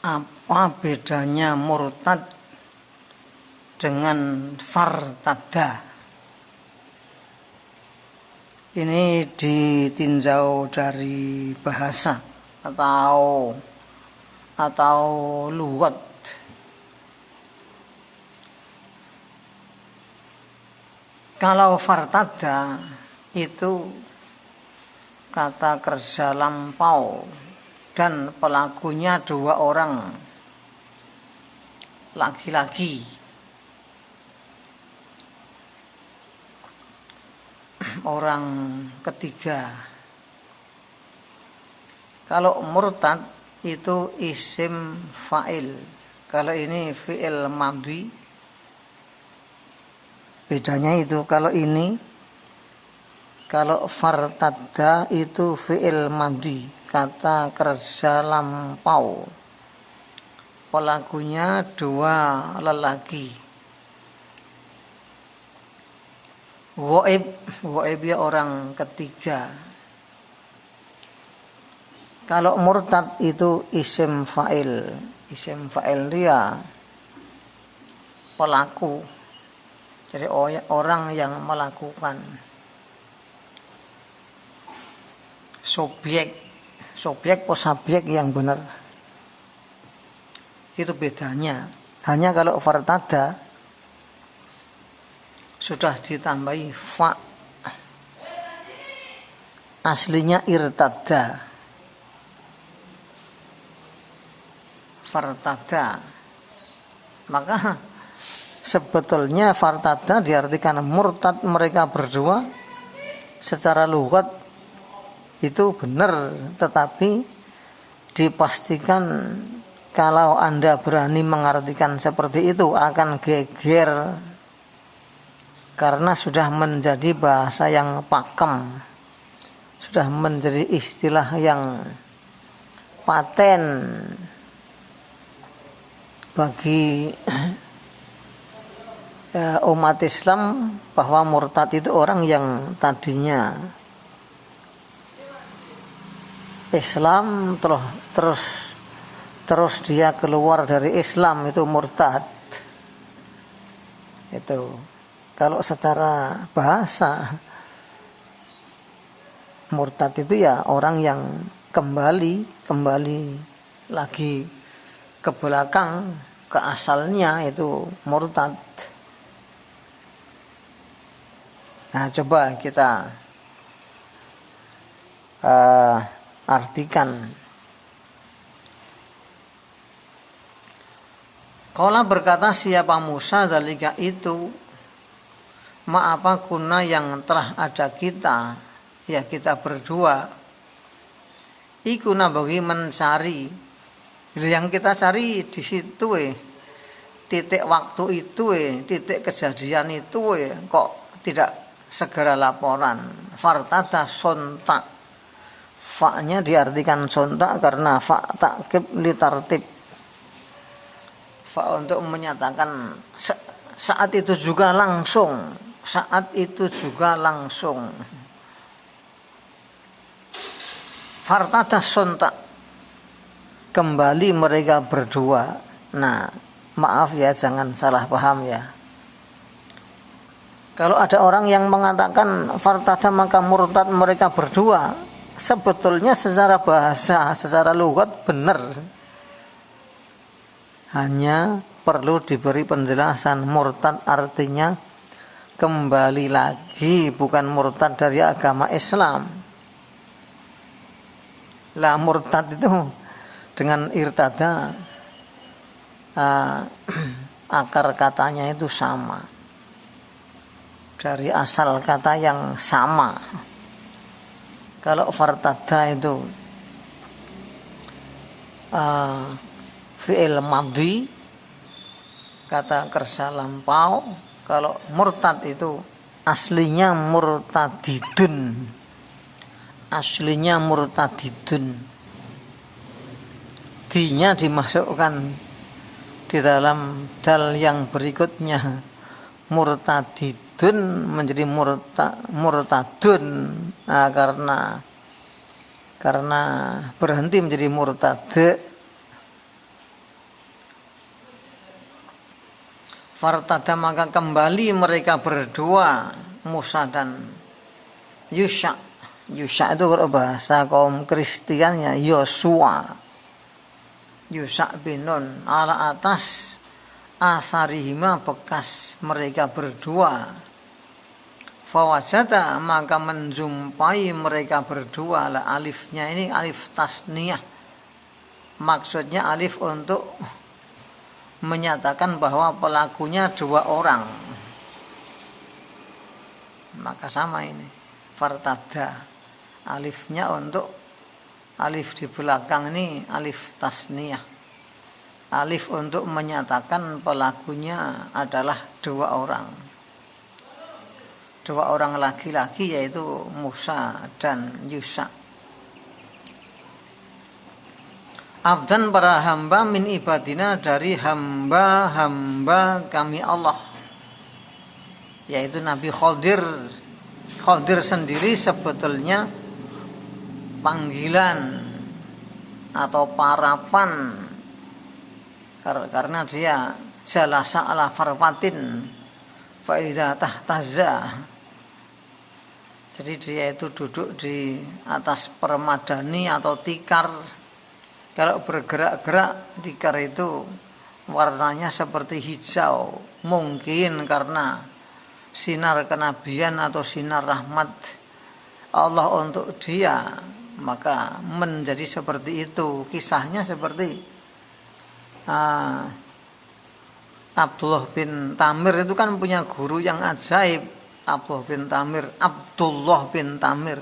Apa bedanya murtad dengan fartada? Ini ditinjau dari bahasa atau lughat. Kalau fartada itu kata kerja lampau dan pelakunya 2 orang laki-laki. Orang ketiga. Kalau murtad itu isim fa'il. Kalau ini fi'il madhi. Bedanya itu kalau fartadda itu fi'il madhi, kata kerja lampau. Pelakunya 2 lelaki. Ghaib ya orang ketiga. Kalau murtad itu isim fa'il. Isim fa'il dia pelaku. Jadi orang yang melakukan. Subjek yang benar. Itu bedanya. Hanya kalau fartada sudah ditambahi fa, aslinya irtada, fartada. Maka sebetulnya fartada diartikan murtad mereka berdua. Secara lughat itu benar, tetapi dipastikan kalau Anda berani mengartikan seperti itu akan geger, karena sudah menjadi bahasa yang pakem, sudah menjadi istilah yang paten bagi umat Islam, bahwa murtad itu orang yang tadinya Islam terus dia keluar dari Islam, itu murtad. Itu kalau secara bahasa murtad itu ya orang yang kembali lagi ke belakang, ke asalnya, itu murtad. Nah, coba kita artikan. Qala berkata siapa Musa, zalika itu ma'apa kunna yang telah ada kita, ya kita berdua, iku nabagi mencari, yang kita cari di situ titik waktu itu titik kejadian itu kok tidak segera laporan. Fartada sontak, fa-nya diartikan sontak karena fa takkib li tartib, fa untuk menyatakan saat itu juga langsung. Fartada sontak, kembali mereka berdua. Nah, maaf ya, jangan salah paham ya. Kalau ada orang yang mengatakan fartada maka murtad mereka berdua, sebetulnya secara bahasa, secara lughat benar. Hanya perlu diberi penjelasan. Murtad artinya kembali lagi, bukan murtad dari agama Islam. Lah murtad itu dengan irtada akar katanya itu sama, dari asal kata yang sama. Kalau fartada itu fi'il madhi, kata kerja lampau. Kalau murtad itu aslinya murtadidun. Dinya dimasukkan di dalam dal yang berikutnya, murtadidun menjadi murtadun. Nah, karena berhenti menjadi murtade, Fartada maka kembali mereka berdua, Musa dan Yusha. Yusha itu kalau bahasa kaum Kristiannya Yosua. Yusha bin Nun ala atas asarihima bekas mereka berdua. Fawajata maka menjumpai mereka berdua. Lah alifnya ini alif tasniyah. Maksudnya alif untuk menyatakan bahwa pelakunya dua orang. Maka sama ini fartada. Alifnya untuk alif di belakang ini alif tasniyah. Alif untuk menyatakan pelakunya adalah dua orang. Dua orang laki-laki yaitu Musa dan Yusha. Abdan para hamba min ibadina dari hamba-hamba kami Allah. Yaitu Nabi Khidir. Khidir sendiri sebetulnya panggilan atau parapan karena dia jalasa ala farwatin fa iza tahtaza. Jadi dia itu duduk di atas permadani atau tikar. Kalau bergerak-gerak tikar itu warnanya seperti hijau. Mungkin karena sinar kenabian atau sinar rahmat Allah untuk dia, maka menjadi seperti itu. Kisahnya seperti Abdullah bin Tamir itu kan punya guru yang ajaib. Abdullah bin Tamir.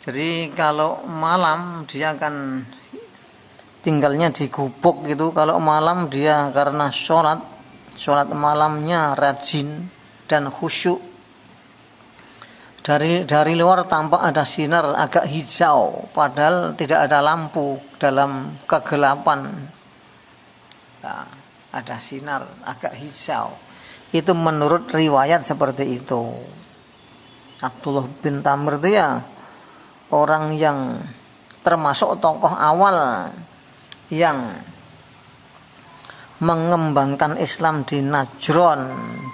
Jadi kalau malam dia akan tinggalnya di gubuk gitu. Kalau malam dia karena sholat malamnya rajin dan khusyuk. Dari luar tampak ada sinar agak hijau, padahal tidak ada lampu dalam kegelapan. Nah, ada sinar agak hijau. Itu menurut riwayat seperti itu. Abdullah bin Tamir itu ya orang yang termasuk tokoh awal yang mengembangkan Islam di Najron,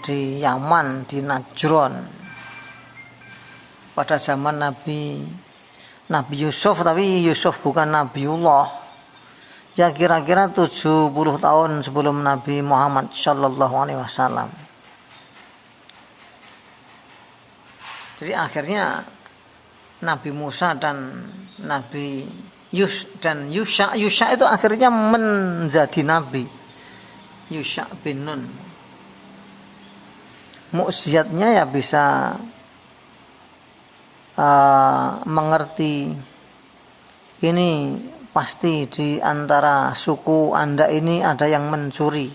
di Yaman, di Najron. Pada zaman Nabi Yusuf, tapi Yusuf bukan Nabiullah. Ya kira-kira 70 tahun sebelum Nabi Muhammad sallallahu alaihi wasallam. Jadi akhirnya Nabi Musa dan Nabi Yusha itu akhirnya menjadi nabi. Yusha bin Nun. Mukjizatnya ya bisa mengerti ini pasti di antara suku Anda ini ada yang mencuri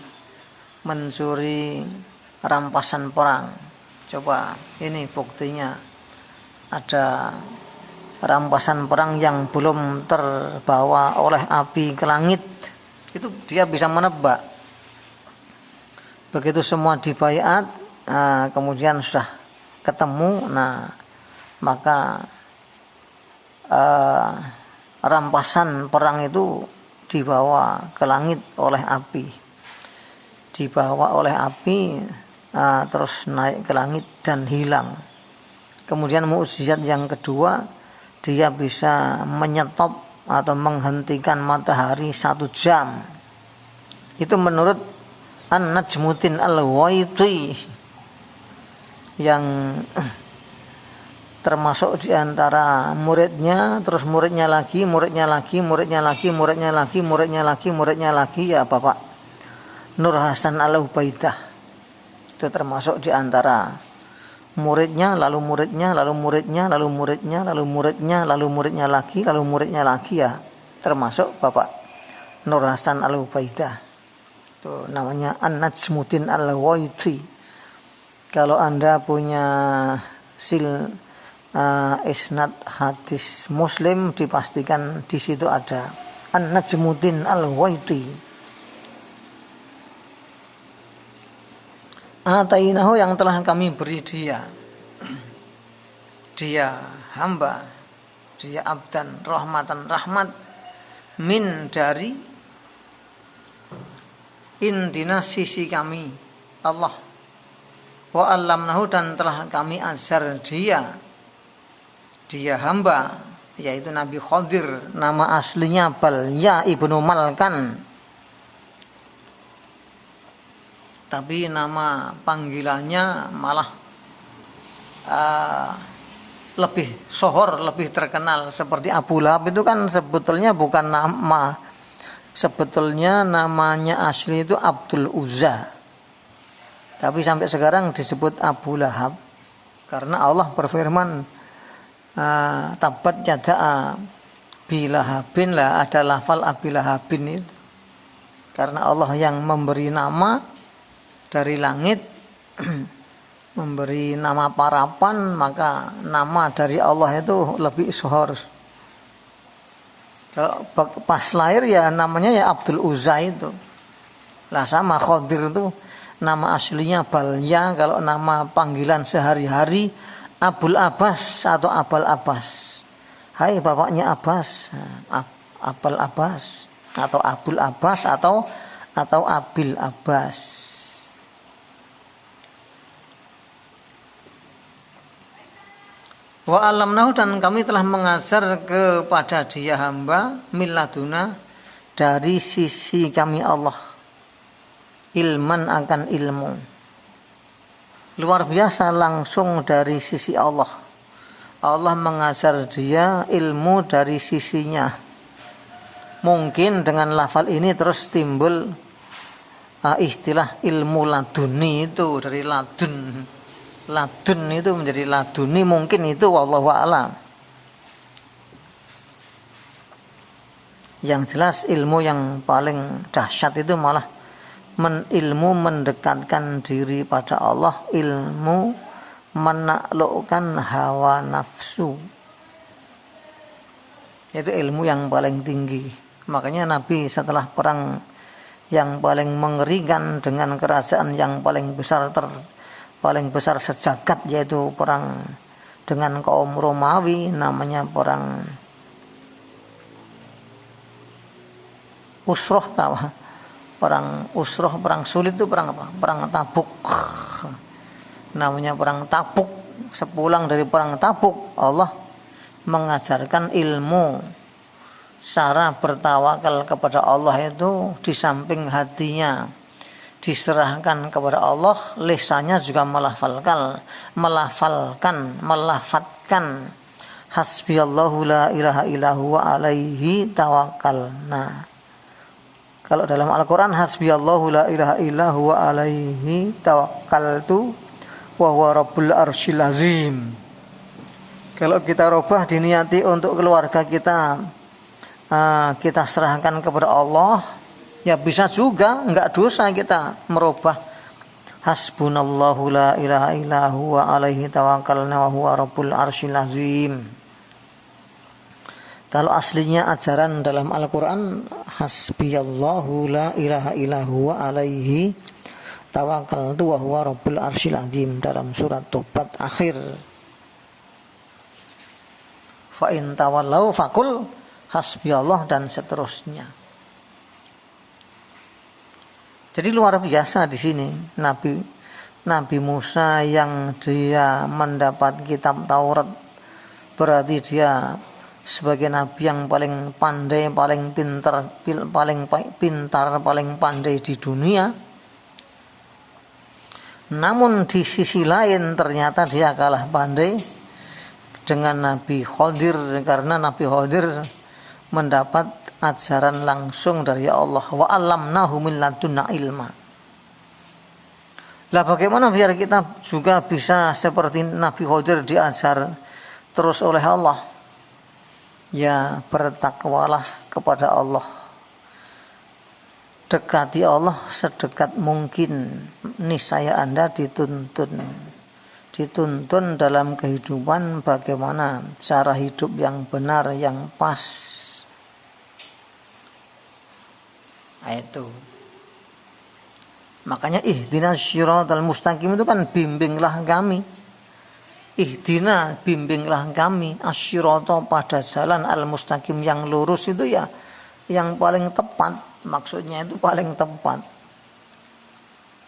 rampasan perang. Coba ini buktinya, ada rampasan perang yang belum terbawa oleh api ke langit. Itu dia bisa menebak. Begitu semua dibaiat, kemudian sudah ketemu, maka rampasan perang itu dibawa ke langit oleh api. Terus naik ke langit dan hilang. Kemudian mukjizat yang kedua, dia bisa menyetop atau menghentikan matahari 1 jam. Itu menurut An-Najmuddin Al-Waiti yang termasuk di antara muridnya, terus muridnya lagi ya Bapak Nur Hasan Al-Ubaidah. Itu termasuk di antara muridnya lagi ya, termasuk Bapak Nur Hasan Al-Ubaidah. Itu namanya An-Najmuddin Al-Waiti. Kalau Anda punya isnad hadis Muslim, dipastikan di situ ada An-Najmuddin Al-Waiti. Atainahu yang telah kami beri dia hamba, dia abdan rahmatan rahmat min dari indina sisi kami Allah. Wa 'allamnahu dan telah kami ajar dia hamba, yaitu Nabi Khadir, nama aslinya Balya ibnu Malkan, tapi nama panggilannya malah lebih sohor, lebih terkenal. Seperti Abu Lahab itu kan sebetulnya bukan nama, sebetulnya namanya asli itu Abdul Uzza, tapi sampai sekarang disebut Abu Lahab karena Allah berfirman, tabat yada bilahabin, lah ada lafal abilahabin itu karena Allah yang memberi nama dari langit, memberi nama parapan, maka nama dari Allah itu lebih sohor. Kalau pas lahir ya namanya ya Abdul Uzza itu. Lah sama Khadir itu nama aslinya Balya, kalau nama panggilan sehari-hari Abul Abbas atau Abal Abbas. Hai bapaknya Abbas, Abal Abbas atau Abul Abbas atau Abil Abbas. Wa 'allamnahu dan kami telah mengajar kepada dia hamba milladuna dari sisi kami Allah, ilman akan ilmu. Luar biasa langsung dari sisi Allah. Allah mengajar dia ilmu dari sisinya. Mungkin dengan lafal ini terus timbul istilah ilmu laduni itu dari ladun. Ladun itu menjadi laduni, mungkin itu wallahu a'lam. Yang jelas ilmu yang paling dahsyat itu malah ilmu mendekatkan diri pada Allah, ilmu menaklukkan hawa nafsu. Itu ilmu yang paling tinggi. Makanya Nabi setelah perang yang paling mengerikan dengan kerajaan yang paling besar sejagat, yaitu perang dengan kaum Romawi, namanya perang Usroh, perang Usroh, perang sulit itu perang apa? Perang Tabuk. Namanya perang Tabuk. Sepulang dari perang Tabuk, Allah mengajarkan ilmu cara bertawakal kepada Allah itu di samping hatinya diserahkan kepada Allah, lisannya juga melafatkan hasbiyallahu la ilaha illahu wa alaihi tawakkalna. Kalau dalam Al-Quran hasbiyallahu la ilaha illahu wa alaihi tawakkaltu wa huwa rabbul arsyil azim. Kalau kita robah diniati untuk keluarga kita, kita serahkan kepada Allah, ya bisa juga, enggak dosa kita merubah hasbunallahu la ilaha illahu wa alaihi tawakkalna wa huwa rabbul arsyil azim. Kalau aslinya ajaran dalam Al-Quran hasbiyallahu la ilaha illahu wa alaihi tawakkaltu wa huwa rabbul arsyil azim dalam surat Tobat akhir. Fa in tawallau faqul hasbiyallah dan seterusnya. Jadi luar biasa di sini Nabi Musa yang dia mendapat kitab Taurat, berarti dia sebagai nabi yang paling pandai, paling pintar, paling pandai di dunia. Namun di sisi lain ternyata dia kalah pandai dengan Nabi Khadir, karena Nabi Khadir mendapat ajaran langsung dari Allah. Wa 'allamnahu min ladunna ilma. Lah bagaimana biar kita juga bisa seperti Nabi Khadir diajar terus oleh Allah? Ya bertakwalah kepada Allah. Dekati Allah sedekat mungkin. Niscaya Anda dituntun dalam kehidupan bagaimana cara hidup yang benar, yang pas. Itu makanya ihdinas syiratal mustaqim itu kan bimbinglah kami. Ihdina, bimbinglah kami asyirata pada jalan al-mustaqim yang lurus itu ya yang paling tepat, maksudnya itu paling tepat.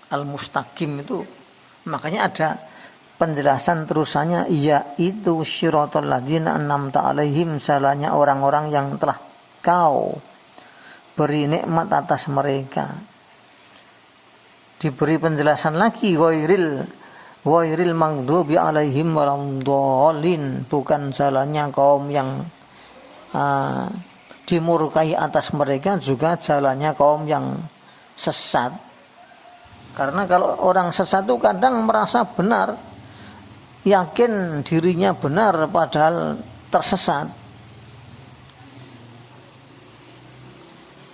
al-mustaqim itu. Makanya ada penjelasan terusannya, yaitu syiratal ladzina an'amta alaihim, salahnya orang-orang yang telah kau beri nikmat atas mereka. Diberi penjelasan lagi, ghairil maghdubi alaihim waladhdallin, bukan salahnya kaum yang dimurkai atas mereka, juga jalannya kaum yang sesat. Karena kalau orang sesat itu kadang merasa benar, yakin dirinya benar padahal tersesat.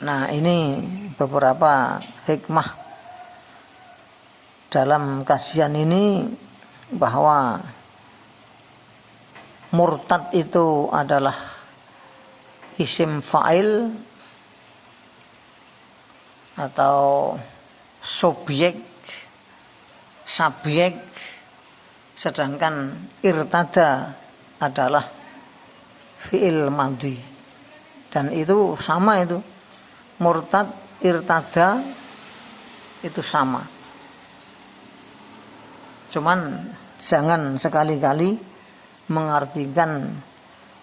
Nah, ini beberapa hikmah dalam kajian ini, bahwa murtad itu adalah isim fa'il atau subjek, sedangkan irtada adalah fi'il madhi. Dan itu sama, itu murtad, irtada itu sama. Cuman jangan sekali-kali mengartikan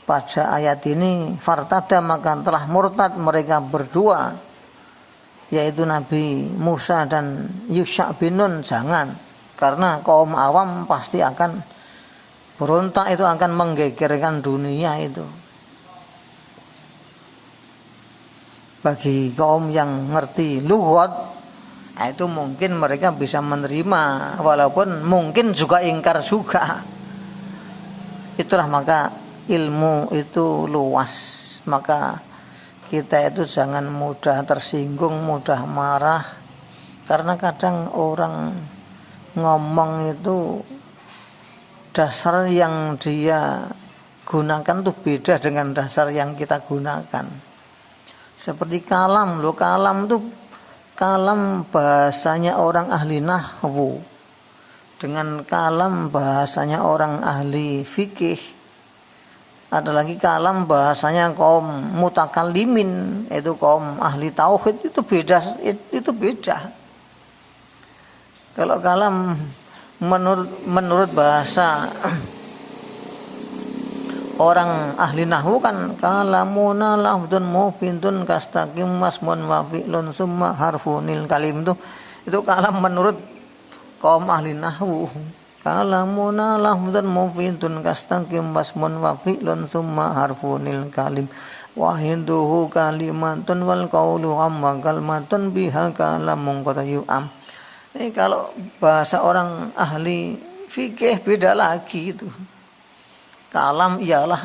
pada ayat ini fartada maka telah murtad mereka berdua, yaitu Nabi Musa dan Yusha bin Nun. Jangan, karena kaum awam pasti akan berontak, itu akan menggegerkan dunia itu. Bagi kaum yang ngerti lughat, itu mungkin mereka bisa menerima, walaupun mungkin juga ingkar juga. Itulah maka ilmu itu luas, maka kita itu jangan mudah tersinggung, mudah marah, karena kadang orang ngomong itu dasar yang dia gunakan tuh beda dengan dasar yang kita gunakan. Seperti kalam loh, kalam bahasanya orang ahli nahwu dengan kalam bahasanya orang ahli fikih. Ada lagi kalam bahasanya kaum mutakallimin, itu kaum ahli tauhid, itu beda. Kalau kalam menurut bahasa orang ahli nahwu kan kalamuna lafdun mufidun kastaqim wasmun wa fi'lun summa harfunil kalim, itu kalam menurut kaum ahli nahwu. Kalamuna lafdun mufidun kastaqim wasmun wa fi'lun summa harfunil kalim wa hinduhu kalimatun wal qawlu amma kalmatun biha kalamun qatayu'am. Ini kalau bahasa orang ahli fikih beda lagi itu. Kalam ialah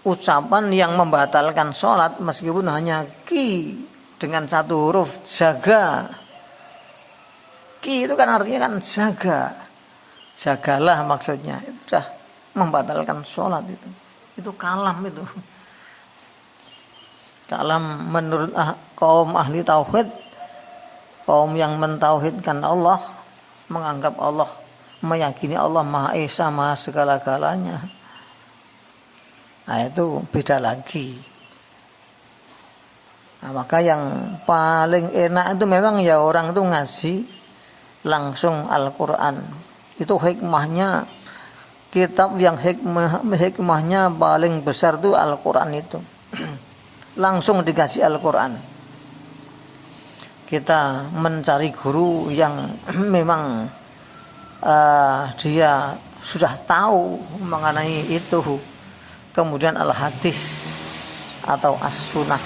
ucapan yang membatalkan sholat meskipun hanya ki dengan satu huruf, jaga. Ki itu kan artinya kan jaga, jagalah maksudnya. Itu sudah membatalkan sholat itu. Itu kalam itu. Kalam menurut kaum ahli tauhid, kaum yang mentauhidkan Allah, menganggap Allah, meyakini Allah Maha Esa, Maha segala-galanya. Nah, itu beda lagi. Nah, maka yang paling enak itu memang ya orang itu ngaji langsung Al-Quran. Itu hikmahnya, kitab yang hikmahnya paling besar itu Al-Quran itu. Langsung dikasih Al-Quran. Kita mencari guru yang memang dia sudah tahu mengenai itu, kemudian al-hadis atau as-sunnah